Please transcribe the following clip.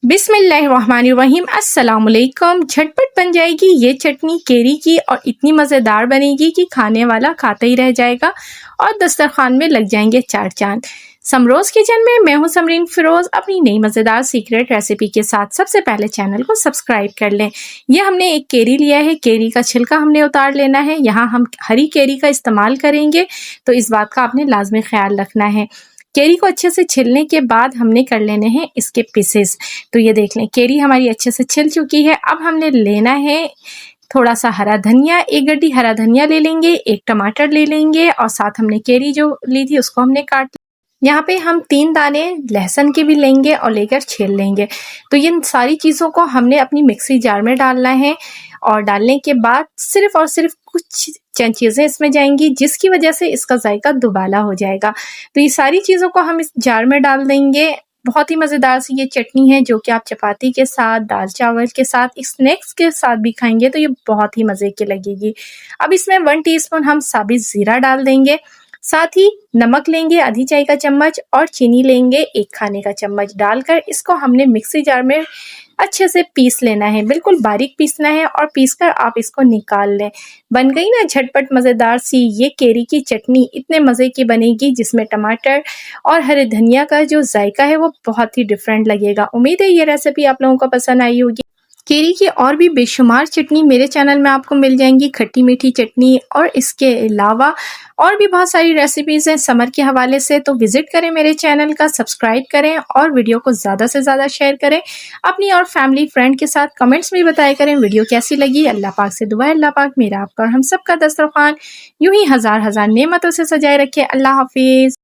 बिस्मिल्लाहिर्रहमानिर्रहीम। अस्सलामुअलैकुम। झटपट बन जाएगी ये चटनी केरी की और इतनी मज़ेदार बनेगी कि खाने वाला खाता ही रह जाएगा और दस्तरखान में लग जाएंगे चार चांद। समरोज़ किचन में मैं हूं समरीन फिरोज़, अपनी नई मज़ेदार सीक्रेट रेसिपी के साथ। सबसे पहले चैनल को सब्सक्राइब कर लें। यह हमने एक केरी लिया है, केरी का छिलका हमने उतार लेना है। यहाँ हम हरी केरी का इस्तेमाल करेंगे तो इस बात का आपने लाजमी ख्याल रखना है। केरी को अच्छे से छिलने के बाद हमने कर लेने हैं इसके पीसेस। तो ये देख लें, केरी हमारी अच्छे से छिल चुकी है। अब हमने लेना है थोड़ा सा हरा धनिया, एक गड्डी हरा धनिया ले लेंगे, एक टमाटर ले लेंगे और साथ हमने केरी जो ली थी उसको हमने काट। यहाँ पे हम 3 दाने लहसुन के भी लेंगे और लेकर छील लेंगे। तो इन सारी चीज़ों को हमने अपनी मिक्सी जार में डालना है और डालने के बाद सिर्फ और सिर्फ कुछ चंद चीज़ें इसमें जाएंगी जिसकी वजह से इसका जायका दुबाला हो जाएगा। तो ये सारी चीज़ों को हम इस जार में डाल देंगे। बहुत ही मज़ेदार सी ये चटनी है जो कि आप चपाती के साथ, दाल चावल के साथ, स्नैक्स के साथ भी खाएंगे तो ये बहुत ही मज़े की लगेगी। अब इसमें 1 टीस्पून हम साबित ज़ीरा डाल देंगे। साथ ही नमक लेंगे आधी चाय का चम्मच और चीनी लेंगे 1 खाने का चम्मच। डालकर इसको हमने मिक्सी जार में अच्छे से पीस लेना है, बिल्कुल बारीक पीसना है और पीसकर आप इसको निकाल लें। बन गई ना झटपट मज़ेदार सी ये केरी की चटनी। इतने मज़े की बनेगी जिसमें टमाटर और हरे धनिया का जो जायका है वो बहुत ही डिफरेंट लगेगा। उम्मीद है ये रेसिपी आप लोगों को पसंद आई होगी। केरी की और भी बेशुमार चटनी मेरे चैनल में आपको मिल जाएंगी, खट्टी मीठी चटनी और इसके अलावा और भी बहुत सारी रेसिपीज़ हैं समर के हवाले से। तो विज़िट करें मेरे चैनल का, सब्सक्राइब करें और वीडियो को ज़्यादा से ज़्यादा शेयर करें अपनी और फैमिली फ्रेंड के साथ। कमेंट्स में बताया करें वीडियो कैसी लगी। अल्लाह पाक से दुआ है अल्लाह पाक मेरा आपका और हम सबका दस्तरखान यूं ही हज़ार हज़ार नेमतों से सजाए रखे। अल्लाह हाफिज़।